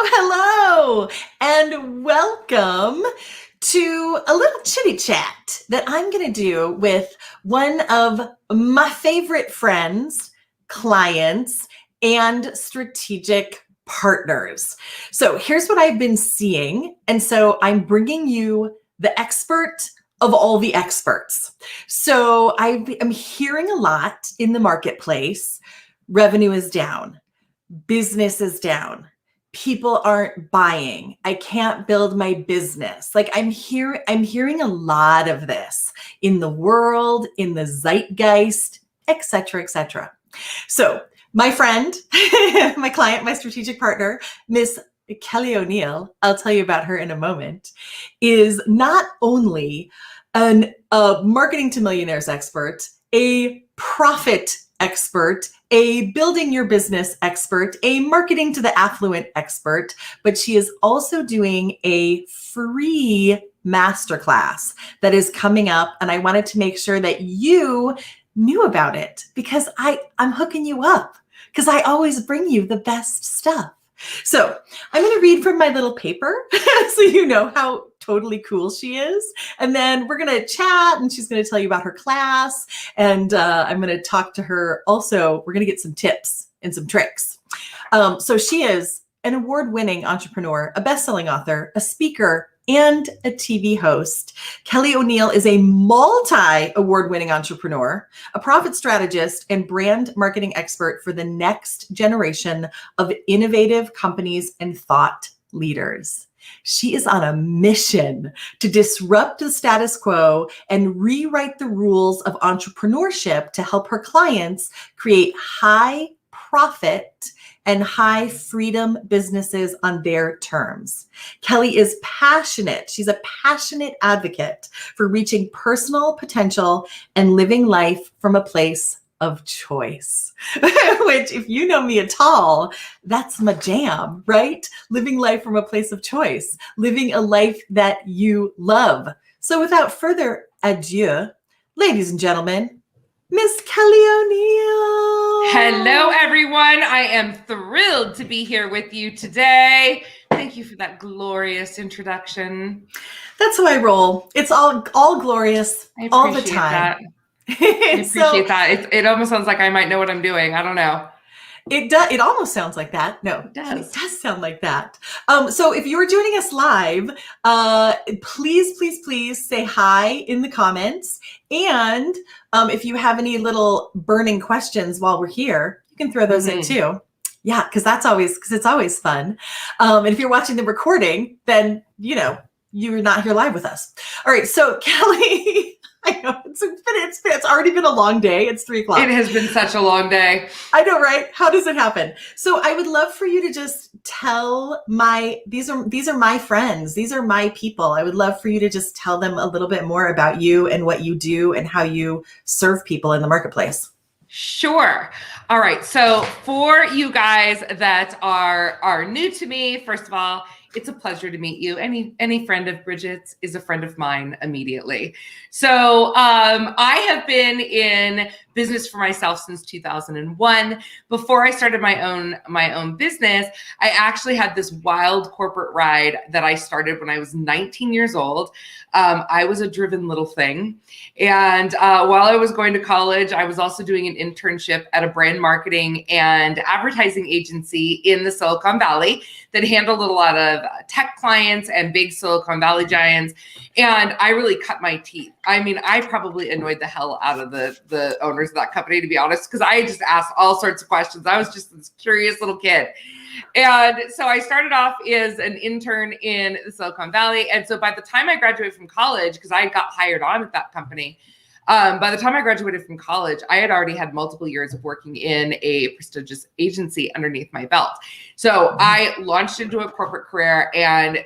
Hello, and welcome to a little chitty chat that I'm going to do with one of my favorite friends, clients, and strategic partners. So here's what I've been seeing. And so I'm bringing you the expert of all the experts. So I'm hearing a lot in the marketplace. Revenue is down. Business is down. People aren't buying. I can't build my business. Like I'm hearing a lot of this in the world, in the zeitgeist, et cetera, et cetera. So my friend, my client, my strategic partner, Miss Kelly O'Neill, I'll tell you about her in a moment, is not only a marketing to millionaires expert, a profit expert, a building your business expert, a marketing to the affluent expert, but she is also doing a free masterclass that is coming up. And I wanted to make sure that you knew about it because I'm hooking you up because I always bring you the best stuff. So I'm going to read from my little paper so you know how totally cool she is. And then we're going to chat and she's going to tell you about her class. And I'm going to talk to her. Also, we're going to get some tips and some tricks. So she is an award-winning entrepreneur, a best-selling author, a speaker, and a TV host. Kelly O'Neill is a multi-award-winning entrepreneur, a profit strategist, and brand marketing expert for the next generation of innovative companies and thought leaders. She is on a mission to disrupt the status quo and rewrite the rules of entrepreneurship to help her clients create high profit and high freedom businesses on their terms. Kelly is passionate. She's a passionate advocate for reaching personal potential and living life from a place of choice, which if you know me at all, that's my jam, right? Living life from a place of choice, living a life that you love. So without further ado, ladies and gentlemen, Miss Kelly O'Neill. Hello, everyone. I am thrilled to be here with you today. Thank you for that glorious introduction. That's how I roll. It's all glorious all the time. That. I appreciate that. It almost sounds like I might know what I'm doing. I don't know. It does. It almost sounds like that. No, it does sound like that. So if you're joining us live, please say hi in the comments. And if you have any little burning questions while we're here, you can throw those in too. Yeah, because it's always fun. And if you're watching the recording, then you're not here live with us. All right, so Kelly. I know it's already been a long day. It's 3:00. It has been such a long day. I know, right? How does it happen? So I would love for you to just tell these are my friends. These are my people. I would love for you to just tell them a little bit more about you and what you do and how you serve people in the marketplace. Sure. All right. So for you guys that are new to me, first of all, it's a pleasure to meet you. Any friend of Bridget's is a friend of mine immediately. So I have been in business for myself since 2001. Before I started my own business, I actually had this wild corporate ride that I started when I was 19 years old. I was a driven little thing. And while I was going to college, I was also doing an internship at a brand marketing and advertising agency in the Silicon Valley that handled a lot of tech clients and big Silicon Valley giants. And I really cut my teeth. I mean, I probably annoyed the hell out of the owners of that company, to be honest, because I just asked all sorts of questions. I was just this curious little kid. And so I started off as an intern in the Silicon Valley. And so by the time I graduated from college, because I got hired on at that company, by the time I graduated from college, I had already had multiple years of working in a prestigious agency underneath my belt. So I launched into a corporate career and,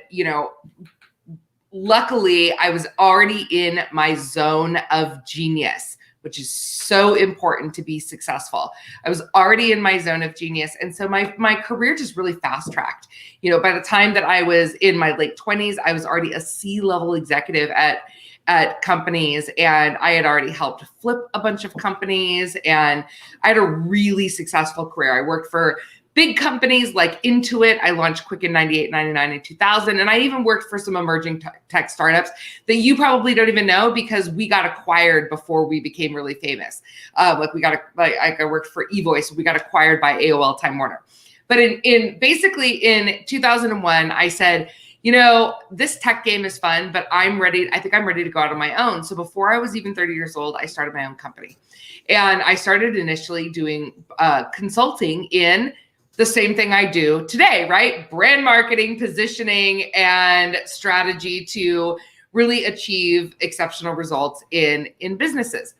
luckily I was already in my zone of genius, which is so important to be successful. I was already in my zone of genius. And so my career just really fast tracked. By the time that I was in my late 20s, I was already a C-level executive at companies, and I had already helped flip a bunch of companies, and I had a really successful career. I worked for big companies like Intuit. I launched Quick in 98, 99, and 2000. And I even worked for some emerging tech startups that you probably don't even know because we got acquired before we became really famous. I worked for eVoice. We got acquired by AOL Time Warner. But basically in 2001, I said, this tech game is fun, but I think I'm ready to go out on my own. So before I was even 30 years old, I started my own company. And I started initially doing consulting in the same thing I do today, right? Brand marketing, positioning, and strategy to really achieve exceptional results in businesses.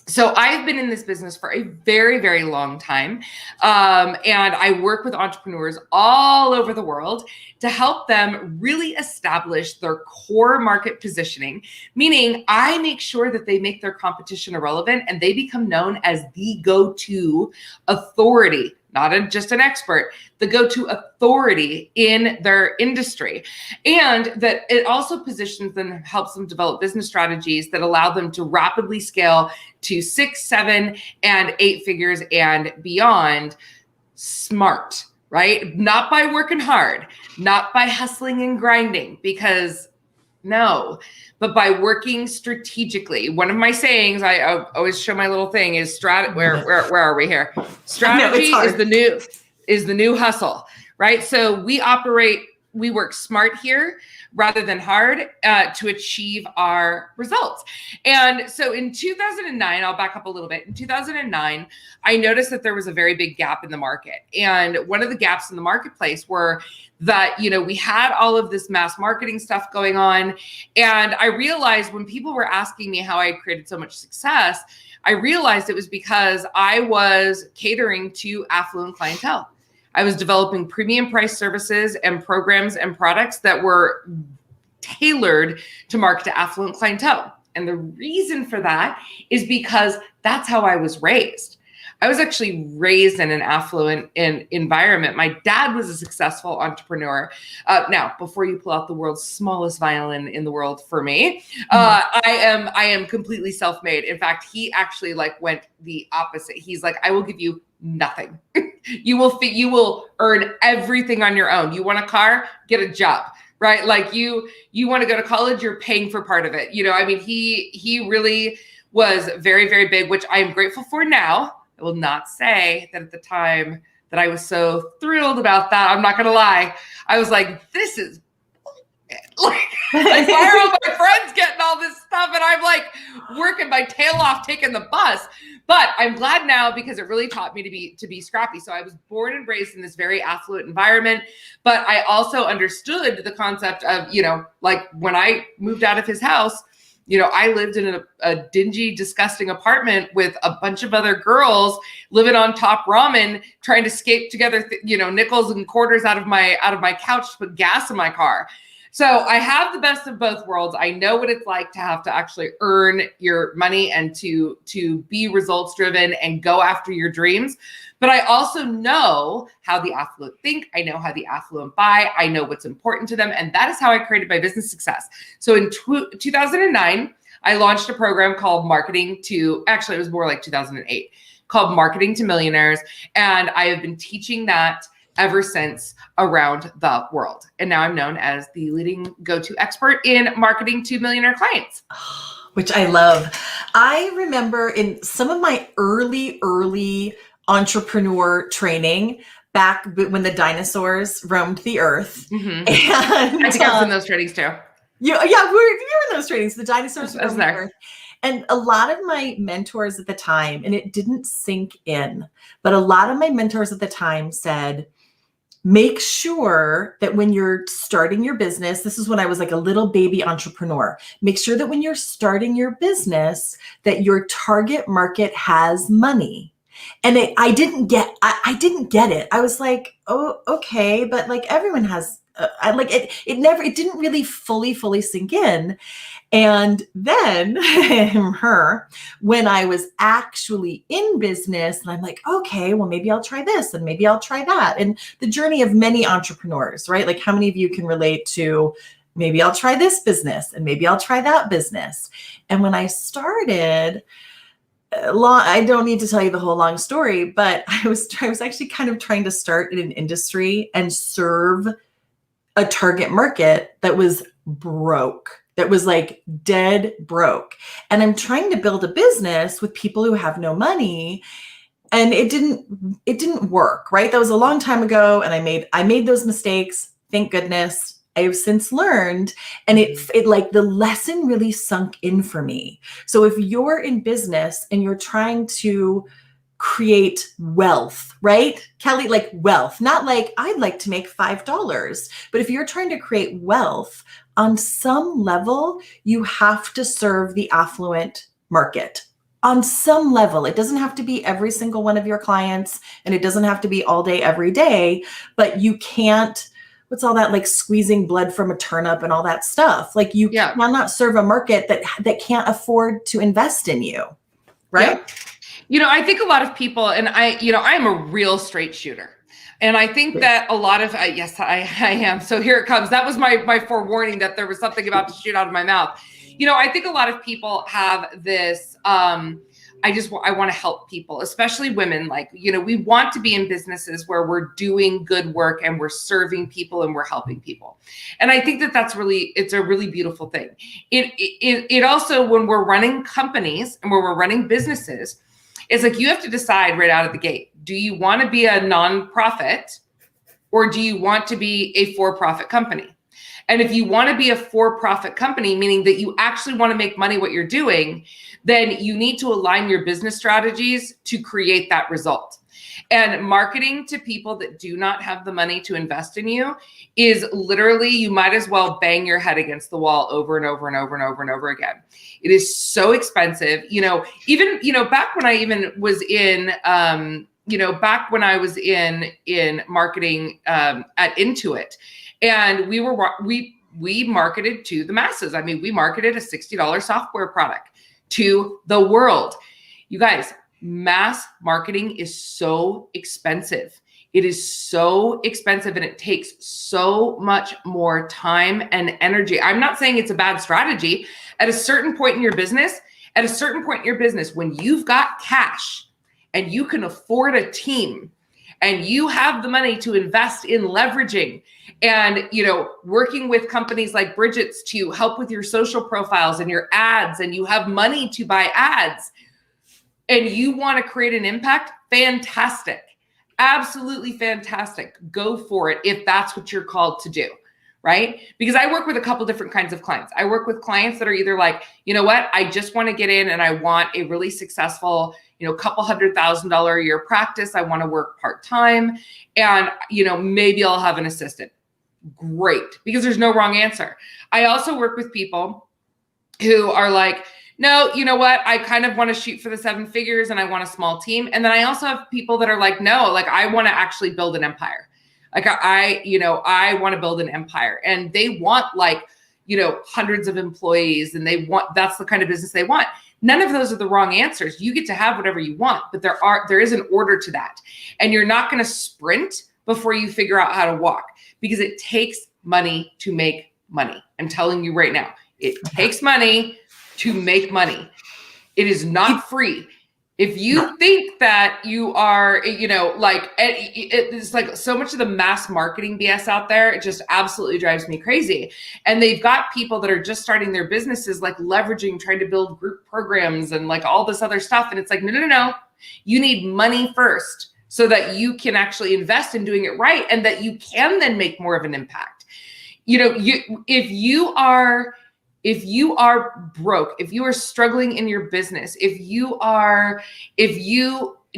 So I've been in this business for a very, very long time. And I work with entrepreneurs all over the world to help them really establish their core market positioning, meaning I make sure that they make their competition irrelevant and they become known as the go-to authority, not just an expert, the go-to authority in their industry. And that it also positions them, helps them develop business strategies that allow them to rapidly scale to 6, 7, and 8 figures and beyond smart, right? Not by working hard, not by hustling and grinding, because no, but by working strategically. One of my sayings, I always show my little thing, is where are we here? Strategy is the new hustle, right? So we work smart here rather than hard to achieve our results. And so in 2009, I'll back up a little bit. In 2009, I noticed that there was a very big gap in the market. And one of the gaps in the marketplace were that, we had all of this mass marketing stuff going on. And I realized when people were asking me how I created so much success, I realized it was because I was catering to affluent clientele. I was developing premium price services and programs and products that were tailored to market to affluent clientele. And the reason for that is because that's how I was raised. I was actually raised in an affluent environment. My dad was a successful entrepreneur. Now, before you pull out the world's smallest violin in the world for me, I am completely self-made. In fact, he actually went the opposite. He's like, I will give you nothing. You will earn everything on your own. You want a car? Get a job, right? Like you want to go to college? You're paying for part of it. He really was very, very big, which I am grateful for now. I will not say that at the time that I was so thrilled about that. I'm not going to lie. I was like, this is why are all my friends getting all this stuff? And I'm like working my tail off, taking the bus. But I'm glad now because it really taught me to be scrappy. So I was born and raised in this very affluent environment, but I also understood the concept of, when I moved out of his house, I lived in a dingy, disgusting apartment with a bunch of other girls living on top ramen, trying to scrape together, nickels and quarters out of my couch to put gas in my car. So I have the best of both worlds. I know what it's like to have to actually earn your money and to be results driven and go after your dreams. But I also know how the affluent think. I know how the affluent buy. I know what's important to them. And that is how I created my business success. So in 2009, I launched a program called it was more like 2008, called Marketing to Millionaires. And I have been teaching that ever since around the world. And now I'm known as the leading go-to expert in marketing to millionaire clients. Which I love. I remember in some of my early entrepreneur training back when the dinosaurs roamed the earth. Mm-hmm. And I think I was in those trainings too. We were in those trainings. The dinosaurs roamed the earth. And a lot of my mentors at the time, and it didn't sink in, but a lot of my mentors at the time said, make sure that when you're starting your business, this is when I was like a little baby entrepreneur, make sure that when you're starting your business, that your target market has money. And I didn't get it. I was like, oh, okay. But like everyone has, it didn't really fully sink in. And then when I was actually in business and I'm like, okay, well, maybe I'll try this and maybe I'll try that. And the journey of many entrepreneurs, right? Like how many of you can relate to maybe I'll try this business and maybe I'll try that business. And when I started, I don't need to tell you the whole long story, but I was actually kind of trying to start in an industry and serve a target market that was broke, that was like dead broke. And I'm trying to build a business with people who have no money. And it didn't work, right? That was a long time ago. And I made those mistakes. Thank goodness. I have since learned, and it like the lesson really sunk in for me. So if you're in business and you're trying to create wealth, right? Kelly, like wealth, not like I'd like to make $5, but if you're trying to create wealth on some level, you have to serve the affluent market. On some level, it doesn't have to be every single one of your clients, and it doesn't have to be all day, every day, but you can't, what's all that, like squeezing blood from a turnip and all that stuff. Like you cannot serve a market that can't afford to invest in you, right? Yeah. You know, I think a lot of people, and I'm a real straight shooter. And I think that a lot of, yes, I am. So here it comes. That was my forewarning that there was something about to shoot out of my mouth. You know, I think a lot of people have this, I want to help people, especially women. Like, you know, we want to be in businesses where we're doing good work and we're serving people and we're helping people. And I think that it's a really beautiful thing. It also, when we're running companies and where we're running businesses, it's like you have to decide right out of the gate. Do you want to be a nonprofit or do you want to be a for-profit company? And if you want to be a for-profit company, meaning that you actually want to make money what you're doing, then you need to align your business strategies to create that result. And marketing to people that do not have the money to invest in you is literally, you might as well bang your head against the wall over and over and over and over and over again. It is so expensive. You know, even, you know, back when I even was in, back when I was in marketing at Intuit, and we marketed to the masses. I mean, we marketed a $60 software product to the world. You guys, mass marketing is so expensive. It is so expensive and it takes so much more time and energy. I'm not saying it's a bad strategy. At a certain point in your business, when you've got cash and you can afford a team and you have the money to invest in leveraging and, you know, working with companies like Bridget's to help with your social profiles and your ads, and you have money to buy ads, and you want to create an impact, fantastic. Absolutely fantastic. Go for it if that's what you're called to do, right? Because I work with a couple different kinds of clients. I work with clients that are either like, you know what, I just want to get in and I want a really successful, you know, couple $100,000 a year practice. I want to work part-time and, you know, maybe I'll have an assistant. Great, because there's no wrong answer. I also work with people who are like, no, you know what? I kind of want to shoot for the 7 figures and I want a small team. And then I also have people that are like, no, like I want to actually build an empire. Like I want to build an empire, and they want like, you know, hundreds of employees, and that's the kind of business they want. None of those are the wrong answers. You get to have whatever you want, but there is an order to that. And you're not going to sprint before you figure out how to walk, because it takes money to make money. I'm telling you right now, it takes money to make money. It is not free. If you think that you are, you know, like it's like so much of the mass marketing BS out there, it just absolutely drives me crazy. And they've got people that are just starting their businesses, like leveraging, trying to build group programs and like all this other stuff. And it's like, no. You need money first so that you can actually invest in doing it right, and that you can then make more of an impact. You know, if you are broke, if you are struggling in your business, if you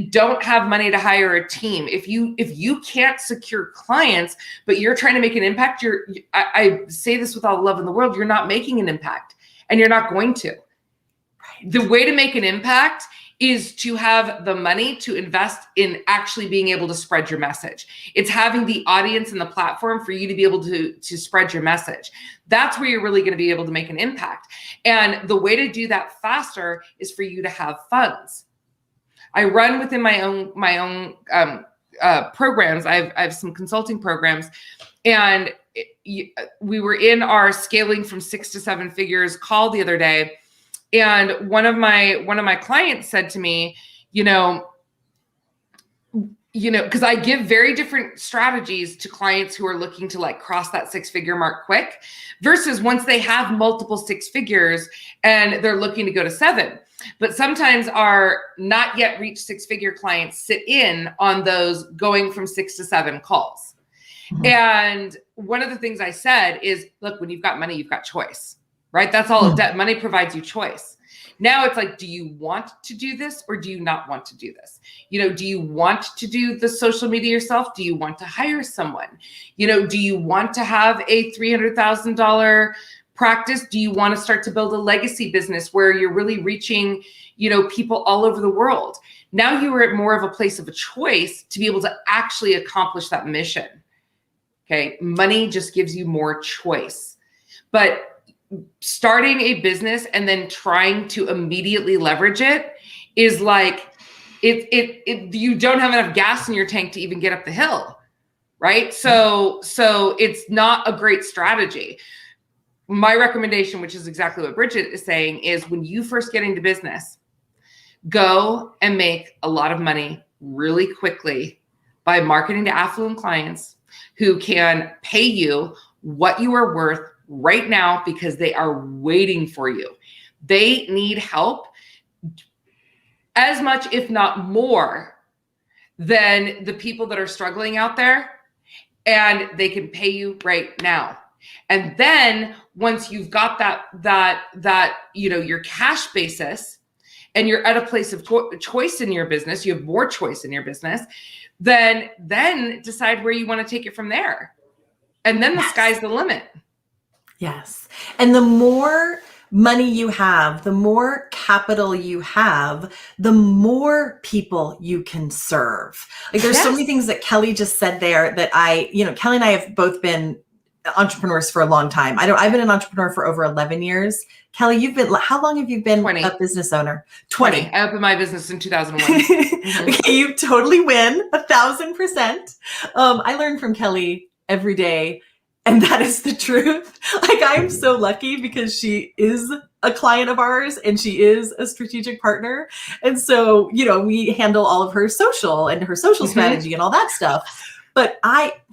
don't have money to hire a team, if you can't secure clients, but you're trying to make an impact, I say this with all the love in the world, you're not making an impact, and you're not going to. Right. The way to make an impact is to have the money to invest in actually being able to spread your message. It's having the audience and the platform for you to be able to spread your message. That's where you're really going to be able to make an impact. And the way to do that faster is for you to have funds. I run within my own programs. I have some consulting programs, and we were in our scaling from 6 to 7 figures call the other day. And one of my clients said to me, because I give very different strategies to clients who are looking to like cross that 6-figure mark quick versus once they have multiple 6 figures and they're looking to go to 7. But sometimes our not yet reached 6-figure clients sit in on those going from 6 to 7 calls. Mm-hmm. And one of the things I said is, look, when you've got money, you've got choice, right? That's all of that. Money provides you choice. Now it's like, do you want to do this or do you not want to do this? Do you want to do the social media yourself? Do you want to hire someone? Do you want to have a $300,000 practice? Do you want to start to build a legacy business where you're really reaching, people all over the world? Now you are at more of a place of a choice to be able to actually accomplish that mission. Okay. Money just gives you more choice, but starting a business and then trying to immediately leverage it is like, you don't have enough gas in your tank to even get up the hill. Right. So it's not a great strategy. My recommendation, which is exactly what Bridget is saying, is when you first get into business, go and make a lot of money really quickly by marketing to affluent clients who can pay you what you are worth right now because they are waiting for you. They need help as much, if not more, than the people that are struggling out there, and they can pay you right now. And then once you've got that your cash basis and you're at a place of choice in your business, you have more choice in your business, then decide where you want to take it from there. And then the sky's the limit. Yes. And the more money you have, the more capital you have, the more people you can serve. Like there's so many things that Kelly just said there that Kelly and I have both been entrepreneurs for a long time. I've been an entrepreneur for over 11 years. Kelly, how long have you been 20. A business owner? 20. I opened my business in 2001. Mm-hmm. Okay, you totally win 1,000%. I learn from Kelly every day. And that is the truth. Like, I'm so lucky because she is a client of ours and she is a strategic partner. And so, we handle all of her social and her social strategy and all that stuff. But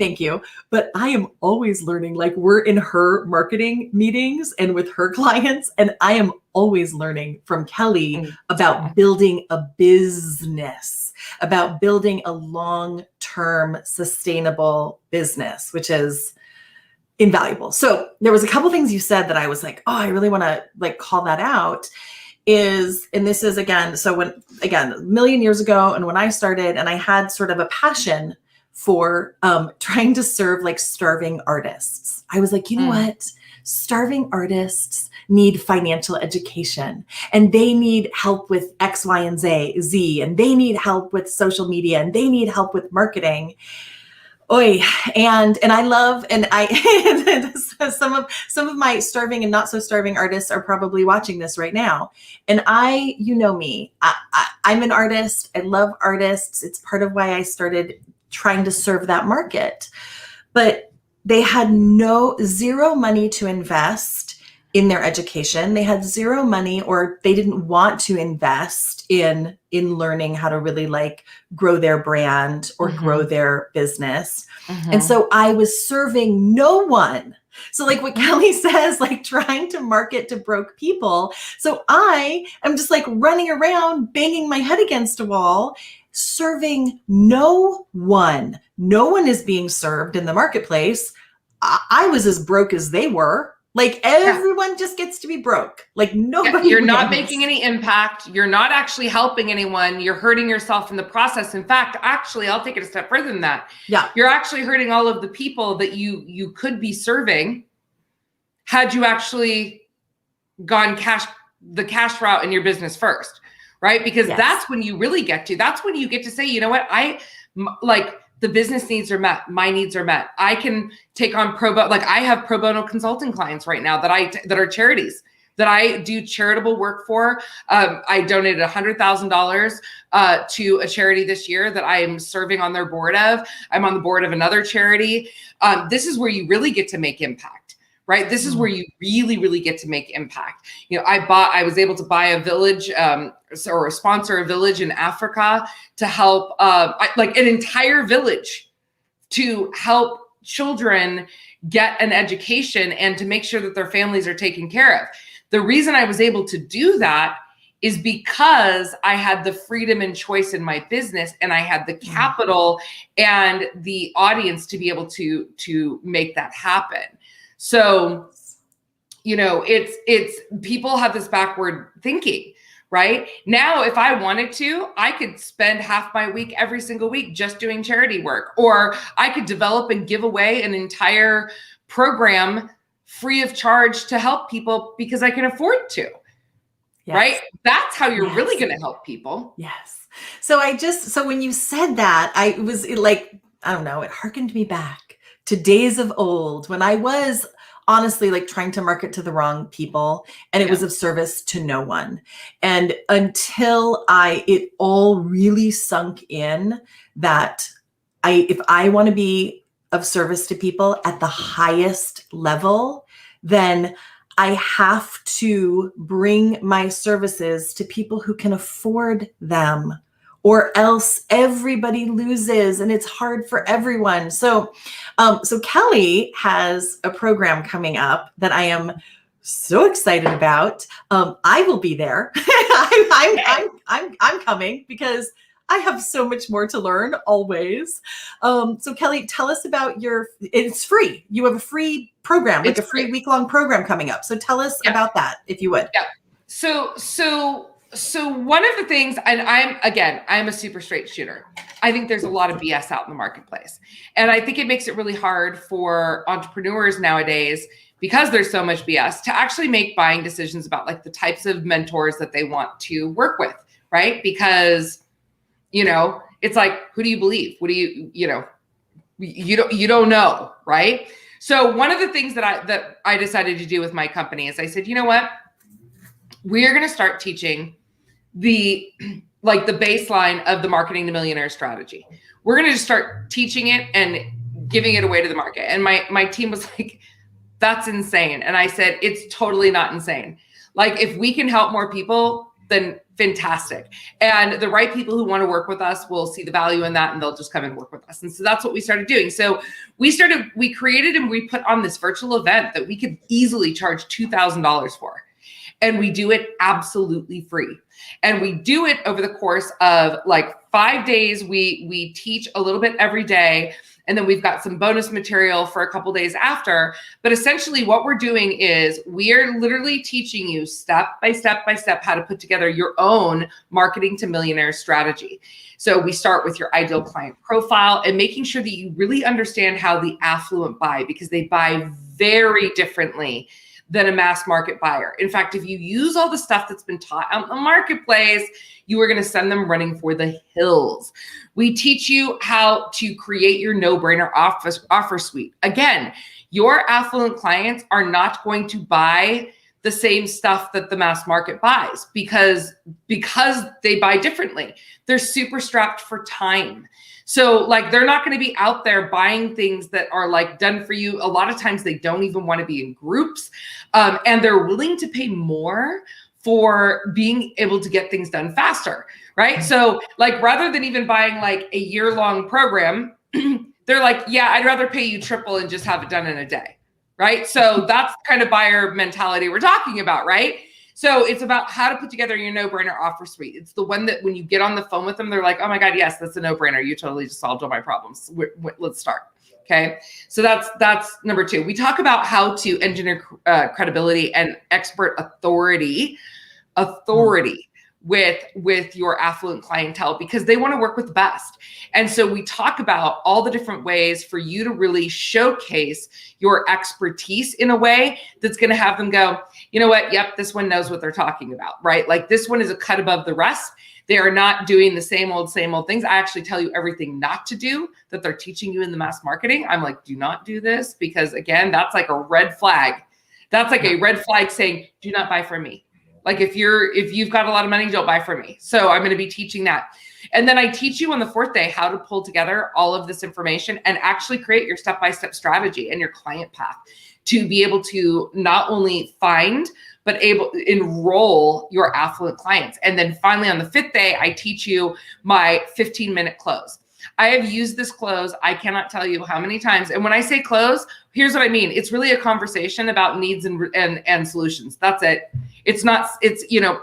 thank you. But I am always learning, like we're in her marketing meetings and with her clients. And I am always learning from Kelly about building a business, about building a long-term sustainable business, which is invaluable. So there was a couple things you said that I was like, oh, I really want to like call that out and this is a million years ago. And when I started and I had sort of a passion for trying to serve like starving artists, I was like, you know what? Starving artists need financial education and they need help with X, Y, and Z, and they need help with social media and they need help with marketing. And I love, and some of my starving and not so starving artists are probably watching this right now. And me, I'm an artist. I love artists. It's part of why I started trying to serve that market, but they had zero money to invest in their education. They had zero money, or they didn't want to invest in learning how to really like grow their brand or grow their business. And so I was serving no one. So like what Kelly says, like trying to market to broke people. So I am just like running around, banging my head against a wall, serving no one. No one is being served in the marketplace. I was as broke as they were. Like everyone just gets to be broke. Like nobody. You're not making any impact. You're not actually helping anyone. You're hurting yourself in the process. In fact, actually, I'll take it a step further than that. Yeah. You're actually hurting all of the people that you could be serving had you actually gone the cash route in your business first, right? Because that's when you really that's when you get to say, you know what, the business needs are met. My needs are met. I can take on pro bono. Like I have pro bono consulting clients right now that are charities that I do charitable work for. I donated $100,000 to a charity this year that I am serving on their board of. I'm on the board of another charity. This is where you really get to make impact, right? This is where you really, really get to make impact. You know, I was able to buy a village or sponsor a village in Africa to help, like an entire village to help children get an education and to make sure that their families are taken care of. The reason I was able to do that is because I had the freedom and choice in my business, and I had the capital and the audience to be able to make that happen. So, you know, it's people have this backward thinking, right? Now, if I wanted to, I could spend half my week every single week just doing charity work, or I could develop and give away an entire program free of charge to help people because I can afford to. Yes. Right? That's how you're really going to help people. Yes. So when you said that, I was like, I don't know, it harkened me back to days of old when I was honestly like trying to market to the wrong people, and it was of service to no one. And until it all really sunk in that if I want to be of service to people at the highest level, then I have to bring my services to people who can afford them, or else everybody loses and it's hard for everyone. So Kelly has a program coming up that I am so excited about. I will be there. I'm coming because I have so much more to learn always. So Kelly, tell us about it's free. You have a free program, like a free week-long program coming up. So tell us about that, if you would. Yeah. So one of the things, and I'm a super straight shooter. I think there's a lot of BS out in the marketplace. And I think it makes it really hard for entrepreneurs nowadays, because there's so much BS, to actually make buying decisions about like the types of mentors that they want to work with, right? Because you know, it's like, who do you believe? What do you don't know, right? So one of the things that I decided to do with my company is I said, you know what? We are going to start teaching the baseline of the marketing to millionaire strategy. We're going to just start teaching it and giving it away to the market. And my team was like, that's insane. And I said, it's totally not insane. Like, if we can help more people, then fantastic. And the right people who want to work with us will see the value in that, and they'll just come and work with us. And so that's what we started doing. So we created and we put on this virtual event that we could easily charge $2,000 for. And we do it absolutely free. And we do it over the course of like 5 days. We teach a little bit every day. And then we've got some bonus material for a couple days after. But essentially what we're doing is we are literally teaching you step by step by step how to put together your own marketing to millionaire strategy. So we start with your ideal client profile and making sure that you really understand how the affluent buy, because they buy very differently than a mass market buyer. In fact, if you use all the stuff that's been taught out in the marketplace, you are going to send them running for the hills. We teach you how to create your no-brainer offer suite. Again, your affluent clients are not going to buy the same stuff that the mass market buys because they buy differently. They're super strapped for time. So like, they're not going to be out there buying things that are like done for you. A lot of times they don't even want to be in groups, and they're willing to pay more for being able to get things done faster, right? So like, rather than even buying like a year-long program, they're like, yeah, I'd rather pay you triple and just have it done in a day, right? So that's the kind of buyer mentality we're talking about, right? So it's about how to put together your no-brainer offer suite. It's the one that when you get on the phone with them, they're like, oh my God, yes, that's a no-brainer. You totally just solved all my problems. Let's start. Okay. So that's number two. We talk about how to engineer credibility and expert authority with your affluent clientele, because they want to work with the best. And so we talk about all the different ways for you to really showcase your expertise in a way that's going to have them go, you know what? Yep, this one knows what they're talking about, right? Like, this one is a cut above the rest. They are not doing the same old things. I actually tell you everything not to do that they're teaching you in the mass marketing. I'm like, do not do this, because again, that's like a red flag. That's like a red flag saying, do not buy from me. Like, if you've got a lot of money, don't buy from me. So I'm going to be teaching that. And then I teach you on the fourth day how to pull together all of this information and actually create your step-by-step strategy and your client path to be able to not only find, but able to enroll your affluent clients. And then finally on the fifth day, I teach you my 15-minute close. I have used this close, I cannot tell you how many times. And when I say close, here's what I mean. It's really a conversation about needs and solutions. That's it. It's not, it's, you know,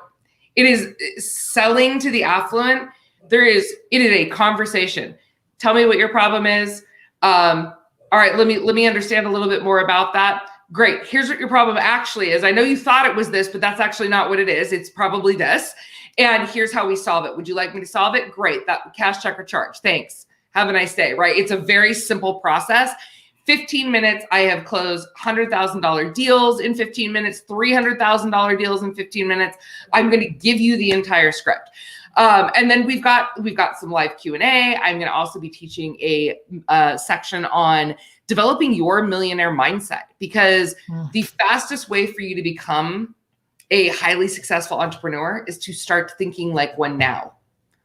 it is selling to the affluent. It is a conversation. Tell me what your problem is. All right, let me understand a little bit more about that. Great. Here's what your problem actually is. I know you thought it was this, but that's actually not what it is. It's probably this. And here's how we solve it. Would you like me to solve it? Great. That cash, check, or charge. Thanks. Have a nice day, right? It's a very simple process. 15 minutes, I have closed $100,000 deals in 15 minutes, $300,000 deals in 15 minutes. I'm going to give you the entire script. And then we've got some live Q&A. I'm going to also be teaching a section on developing your millionaire mindset, because the fastest way for you to become a highly successful entrepreneur is to start thinking like one now,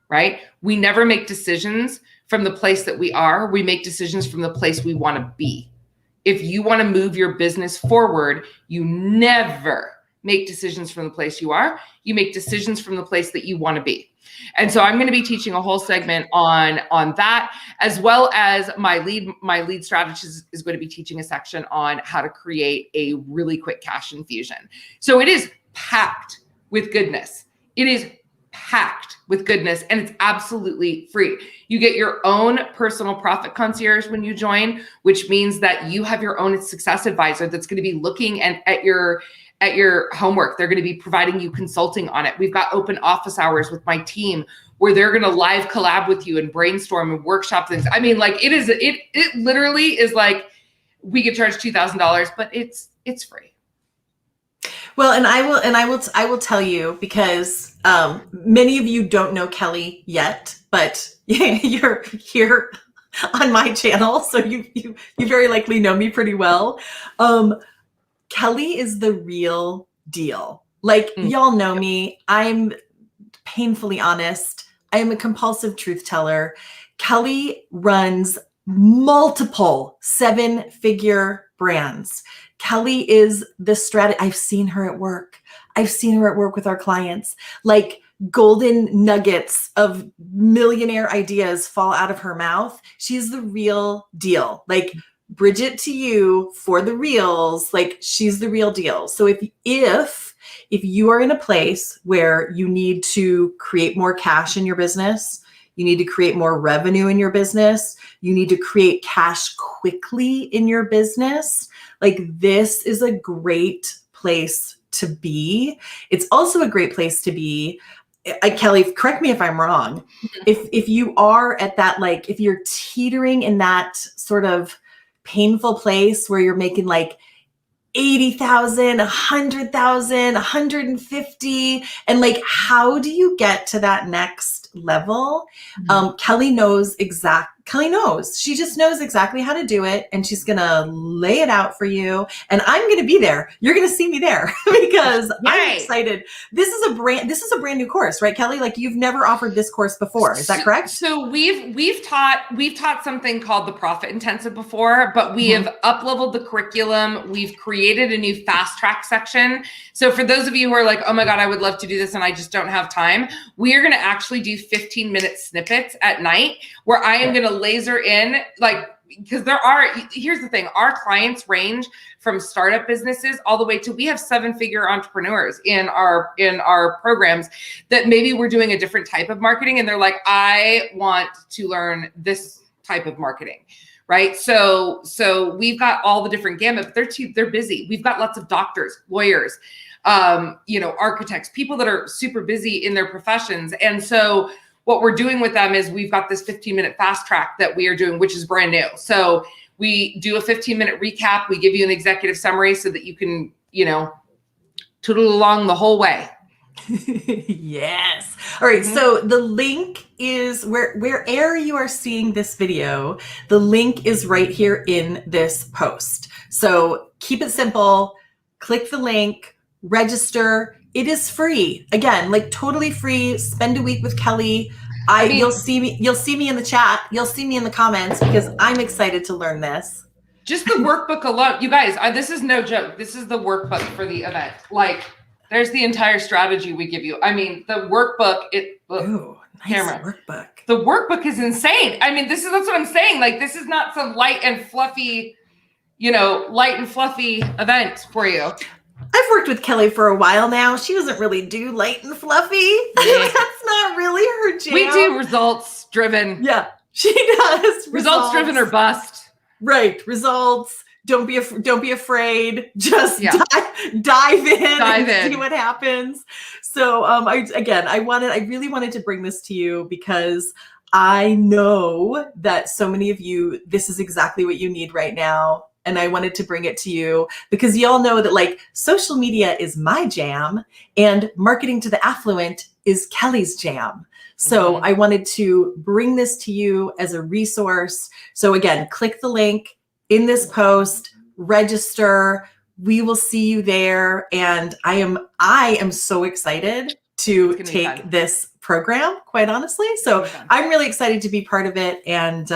right? We never make decisions from the place that we are. We make decisions from the place we want to be. If you want to move your business forward, you never make decisions from the place you are. You make decisions from the place that you want to be. And so I'm going to be teaching a whole segment on that, as well as my lead strategist is going to be teaching a section on how to create a really quick cash infusion. So it is packed with goodness. It is packed with goodness, and it's absolutely free. You get your own personal profit concierge when you join, which means that you have your own success advisor that's going to be looking at your homework. They're going to be providing you consulting on it. We've got open office hours with my team where they're going to live collab with you and brainstorm and workshop things. I mean, like it literally is like we get charged $2,000, but it's free. Well, and I will tell you, because many of you don't know Kelly yet, but you're here on my channel, so you very likely know me pretty well. Kelly is the real deal. Like, y'all know me. I'm painfully honest. I am a compulsive truth teller. Kelly runs multiple 7-figure brands. Kelly is the strategy. I've seen her at work. I've seen her at work with our clients. Like, golden nuggets of millionaire ideas fall out of her mouth. She's the real deal. Like, Bridget to you for the reals, like, she's the real deal. So if you are in a place where you need to create more cash in your business, you need to create more revenue in your business, you need to create cash quickly in your business, like, this is a great place to be. It's also a great place to be. Kelly, correct me if I'm wrong. If you are at that, like, if you're teetering in that sort of painful place where you're making like 80,000, 100,000, 150, and like, how do you get to that next level? Kelly knows. She just knows exactly how to do it, and she's gonna lay it out for you. And I'm gonna be there. You're gonna see me there because I'm excited. This is a brand new course, right, Kelly? Like, you've never offered this course before. Is that correct? So we've taught something called the Profit Intensive before, but we have up-leveled the curriculum. We've created a new fast track section. So for those of you who are like, oh my God, I would love to do this and I just don't have time, we are gonna actually do 15-minute snippets at night where I am gonna laser in, like, because here's the thing, our clients range from startup businesses all the way to, we have 7-figure entrepreneurs in our programs that maybe we're doing a different type of marketing and they're like, I want to learn this type of marketing, right? So we've got all the different gamut, but they're busy. We've got lots of doctors, lawyers, architects, people that are super busy in their professions. And so what we're doing with them is we've got this 15-minute fast track that we are doing, which is brand new. So we do a 15-minute recap. We give you an executive summary so that you can, tootle along the whole way. Yes. All right. So the link is wherever you are seeing this video, the link is right here in this post. So keep it simple, click the link, register. It is free. Again, like, totally free. Spend a week with Kelly. I mean, you'll see me in the chat. You'll see me in the comments because I'm excited to learn this. Just the workbook alone, you guys, this is no joke. This is the workbook for the event. Like, there's the entire strategy we give you. I mean, the workbook, Ooh, nice camera. workbook. The workbook is insane. I mean, that's what I'm saying. Like, this is not some light and fluffy event for you. I've worked with Kelly for a while now. She doesn't really do light and fluffy. Yeah. That's not really her jam. We do results driven. Yeah, she does. Results driven or bust. Right. Results. Don't be afraid. Just dive in. See what happens. So I really wanted to bring this to you because I know that so many of you, this is exactly what you need right now. And I wanted to bring it to you because y'all know that like social media is my jam and marketing to the affluent is Kelly's jam. So I wanted to bring this to you as a resource. So again, click the link in this post, register. We will see you there. And I am so excited to take this program, quite honestly. So I'm really excited to be part of it. And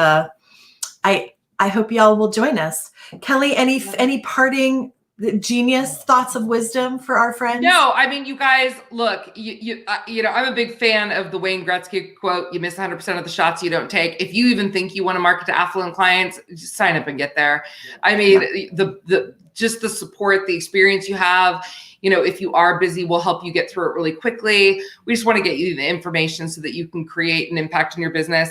I hope y'all will join us. Kelly, any parting genius thoughts of wisdom for our friends? No, I mean, you guys, look, I'm a big fan of the Wayne Gretzky quote, you miss 100% of the shots you don't take. If you even think you want to market to affluent clients, just sign up and get there. I mean, just the support, the experience you have, if you are busy, we'll help you get through it really quickly. We just want to get you the information so that you can create an impact in your business.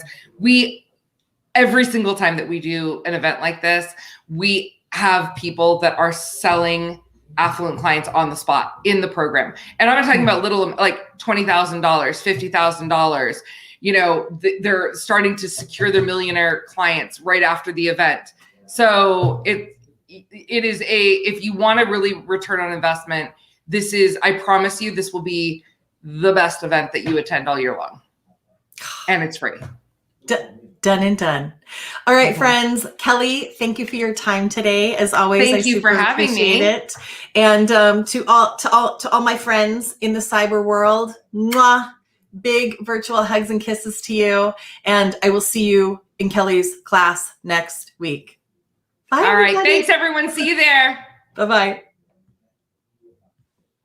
Every single time that we do an event like this, we have people that are selling affluent clients on the spot in the program. And I'm not talking about little, like $20,000, $50,000, they're starting to secure their millionaire clients right after the event. So it is if you want to really return on investment, I promise you, this will be the best event that you attend all year long. And it's free. Done and done. All right, friends. Kelly, thank you for your time today. As always, thank you for having me. It. And to all my friends in the cyber world, mwah, big virtual hugs and kisses to you. And I will see you in Kelly's class next week. Bye. All right. Everybody. Thanks, everyone. See you there. Bye-bye.